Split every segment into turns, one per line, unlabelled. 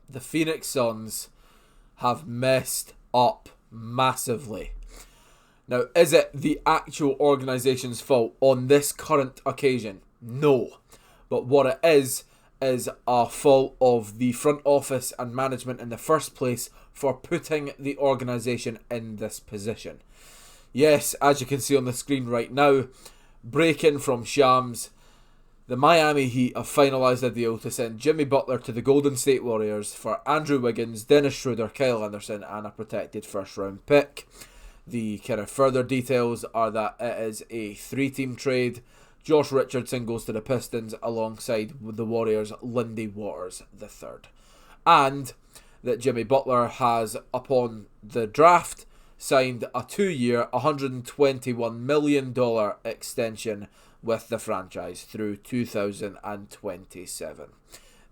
The Phoenix Suns have messed up massively. Now, is it the actual organisation's fault on this current occasion? No. But what it is a fault of the front office and management in the first place for putting the organisation in this position. Yes, as you can see on the screen right now, breaking from Shams, the Miami Heat have finalised a deal to send Jimmy Butler to the Golden State Warriors for Andrew Wiggins, Dennis Schroeder, Kyle Anderson and a protected first round pick. The kind of further details are that it is a 3-team trade. Josh Richardson goes to the Pistons alongside the Warriors' Lindy Waters III. And that Jimmy Butler has, upon the draft, signed a 2-year, $121 million extension with the franchise through 2027.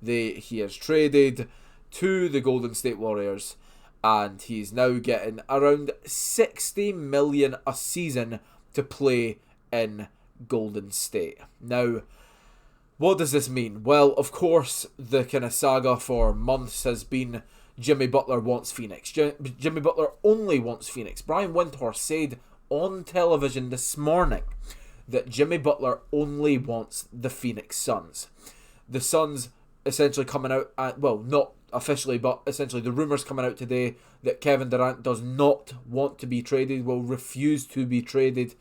He is traded to the Golden State Warriors, and he's now getting around $60 million a season to play in Golden State. Now, what does this mean? Well, of course, the kind of saga for months has been Jimmy Butler wants Phoenix. Jimmy Butler only wants Phoenix. Brian Windhorst said on television this morning that Jimmy Butler only wants the Phoenix Suns. The Suns essentially coming out, well, not officially, but essentially the rumours coming out today that Kevin Durant does not want to be traded, will refuse to be traded,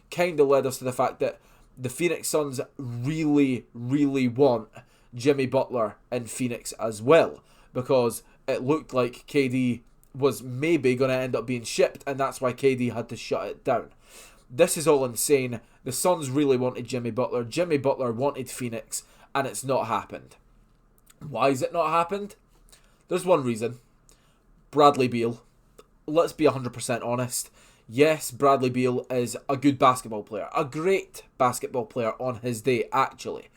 kind of led us to the fact that the Phoenix Suns really, really want Jimmy Butler in Phoenix as well, because it looked like KD was maybe going to end up being shipped, and that's why KD had to shut it down. This is all insane. The Suns really wanted Jimmy Butler. Jimmy Butler wanted Phoenix, and it's not happened. Why has it not happened? There's one reason. Bradley Beal. Let's be 100% honest. Yes, Bradley Beal is a good basketball player. A great basketball player on his day, actually.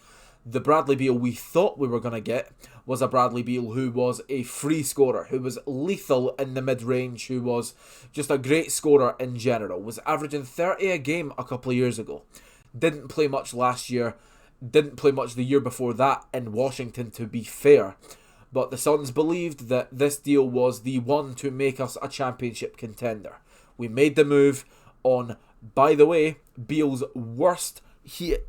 The Bradley Beal we thought we were going to get was a Bradley Beal who was a free scorer, who was lethal in the mid-range, who was just a great scorer in general, was averaging 30 a game a couple of years ago. Didn't play much last year, didn't play much the year before that in Washington, to be fair. But the Suns believed that this deal was the one to make us a championship contender. We made the move on, by the way, Beal's worst,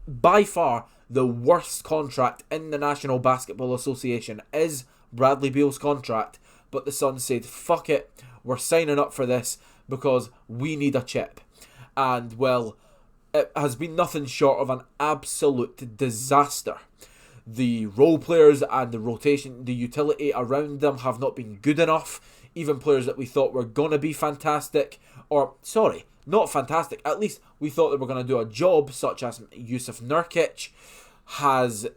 by far the worst contract in the National Basketball Association is Bradley Beal's contract, but the Suns said, fuck it, we're signing up for this because we need a chip. And, well, it has been nothing short of an absolute disaster. The role players and the rotation, the utility around them have not been good enough. Even players that we thought were going to be fantastic, or, sorry, not fantastic, at least we thought they were going to do a job, such as Yusuf Nurkic, has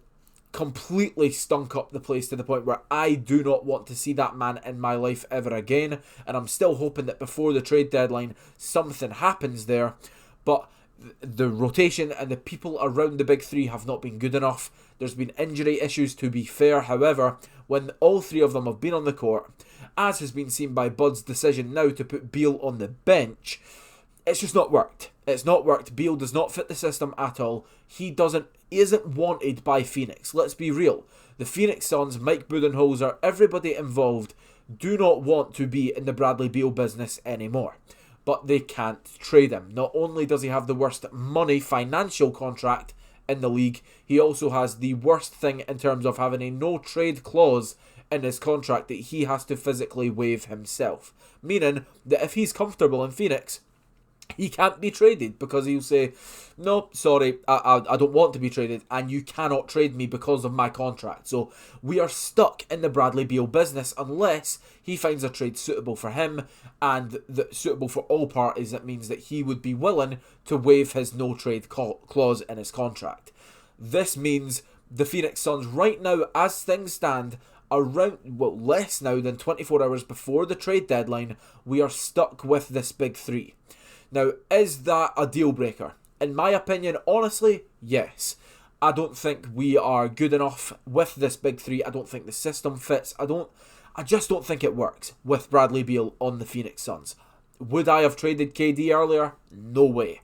completely stunk up the place to the point where I do not want to see that man in my life ever again, and I'm still hoping that before the trade deadline something happens there, but the rotation and the people around the big three have not been good enough. There's been injury issues, to be fair. However, when all three of them have been on the court, as has been seen by Bud's decision now to put Beal on the bench, it's just not worked. It's not worked. Beal does not fit the system at all. He isn't wanted by Phoenix. Let's be real. The Phoenix Suns, Mike Budenholzer, everybody involved do not want to be in the Bradley Beal business anymore. But they can't trade him. Not only does he have the worst money financial contract in the league, he also has the worst thing in terms of having a no trade clause in his contract that he has to physically waive himself. Meaning that if he's comfortable in Phoenix, he can't be traded because he'll say, no, sorry, I don't want to be traded and you cannot trade me because of my contract. So we are stuck in the Bradley Beal business unless he finds a trade suitable for him and suitable for all parties. That means that he would be willing to waive his no trade clause in his contract. This means the Phoenix Suns right now, as things stand, less now than 24 hours before the trade deadline, we are stuck with this big three. Now, is that a deal breaker? In my opinion, honestly, yes. I don't think we are good enough with this big three. I don't think the system fits. I just don't think it works with Bradley Beal on the Phoenix Suns. Would I have traded KD earlier? No way.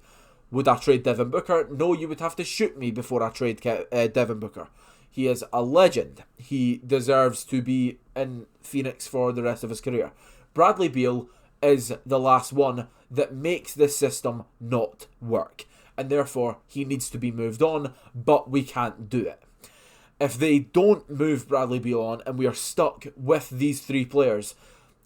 Would I trade Devin Booker? No, you would have to shoot me before I trade Devin Booker. He is a legend. He deserves to be in Phoenix for the rest of his career. Bradley Beal is the last one that makes this system not work. And therefore, he needs to be moved on, but we can't do it. If they don't move Bradley Beal on and we are stuck with these three players,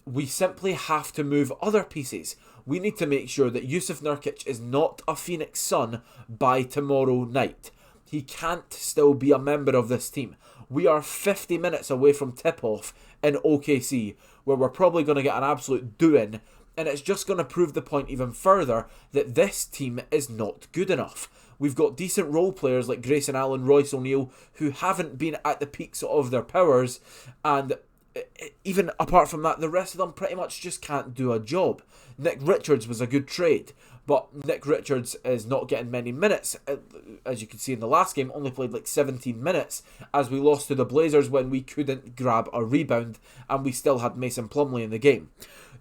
we simply have to move other pieces. We need to make sure that Yusuf Nurkic is not a Phoenix Sun by tomorrow night. He can't still be a member of this team. We are 50 minutes away from tip-off in OKC, where we're probably going to get an absolute doing, and it's just going to prove the point even further that this team is not good enough. We've got decent role players like Grayson Allen, Royce O'Neal, who haven't been at the peaks of their powers, and even apart from that, the rest of them pretty much just can't do a job. Nick Richards was a good trade, but Nick Richards is not getting many minutes. As you can see in the last game, only played like 17 minutes as we lost to the Blazers when we couldn't grab a rebound and we still had Mason Plumlee in the game.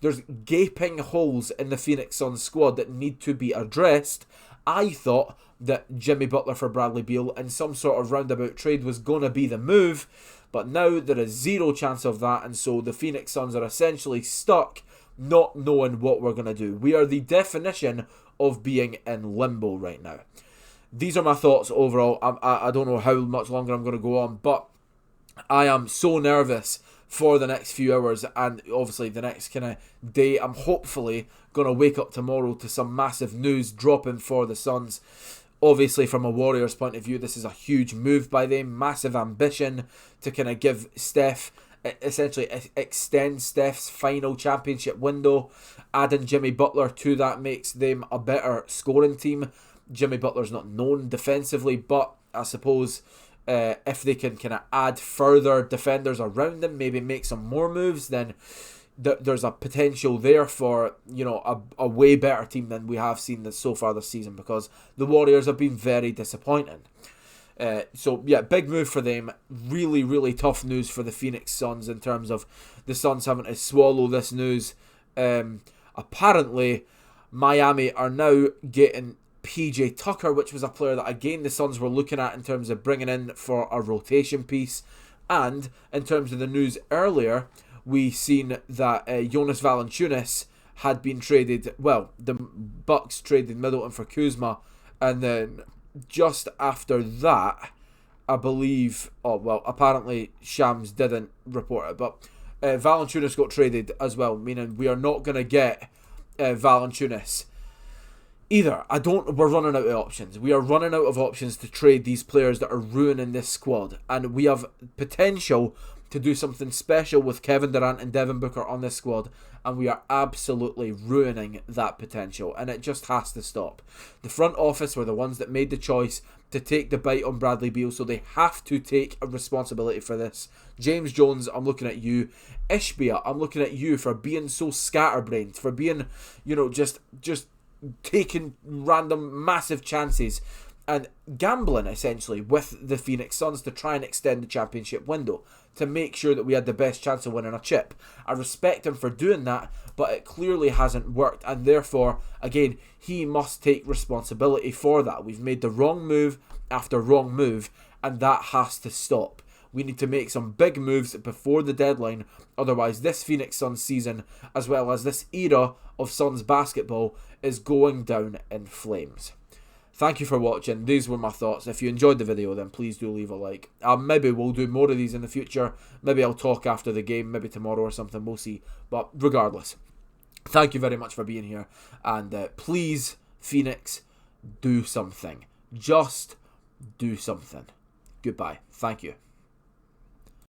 There's gaping holes in the Phoenix Suns squad that need to be addressed. I thought that Jimmy Butler for Bradley Beal in some sort of roundabout trade was going to be the move, but now there is zero chance of that, and so the Phoenix Suns are essentially stuck not knowing what we're going to do. We are the definition of being in limbo right now. These are my thoughts overall. I don't know how much longer I'm going to go on, but I am so nervous for the next few hours and obviously the next kind of day. I'm hopefully going to wake up tomorrow to some massive news dropping for the Suns. Obviously, from a Warriors point of view, this is a huge move by them. Massive ambition to kind of give Steph, essentially extend Steph's final championship window. Adding Jimmy Butler to that makes them a better scoring team. Jimmy Butler's not known defensively, but I suppose if they can kind of add further defenders around them, maybe make some more moves, then there's a potential there for, you know, a way better team than we have seen this so far this season, because the Warriors have been very disappointing. So yeah, big move for them. Really, really tough news for the Phoenix Suns in terms of the Suns having to swallow this news. Apparently, Miami are now getting PJ Tucker, which was a player that again the Suns were looking at in terms of bringing in for a rotation piece. And in terms of the news earlier, we seen that Jonas Valanciunas had been traded. Well, the Bucks traded Middleton for Kuzma, and then just after that, I believe, apparently Shams didn't report it, but Valanciunas got traded as well, meaning we are not going to get Valanciunas either. We're running out of options. We are running out of options to trade these players that are ruining this squad, and we have potential to do something special with Kevin Durant and Devin Booker on this squad, and we are absolutely ruining that potential, and it just has to stop. The front office were the ones that made the choice to take the bite on Bradley Beal, so they have to take a responsibility for this. James Jones, I'm looking at you. Ishbia, I'm looking at you for being so scatterbrained, for being, just taking random massive chances and gambling essentially with the Phoenix Suns to try and extend the championship window to make sure that we had the best chance of winning a chip. I respect him for doing that, but it clearly hasn't worked, and therefore, again, he must take responsibility for that. We've made the wrong move after wrong move, and that has to stop. We need to make some big moves before the deadline, otherwise this Phoenix Suns season, as well as this era of Suns basketball, is going down in flames. Thank you for watching. These were my thoughts. If you enjoyed the video, then please do leave a like. Maybe we'll do more of these in the future. Maybe I'll talk after the game, maybe tomorrow or something. We'll see. But regardless, thank you very much for being here. And please, Phoenix, do something. Just do something. Goodbye. Thank you.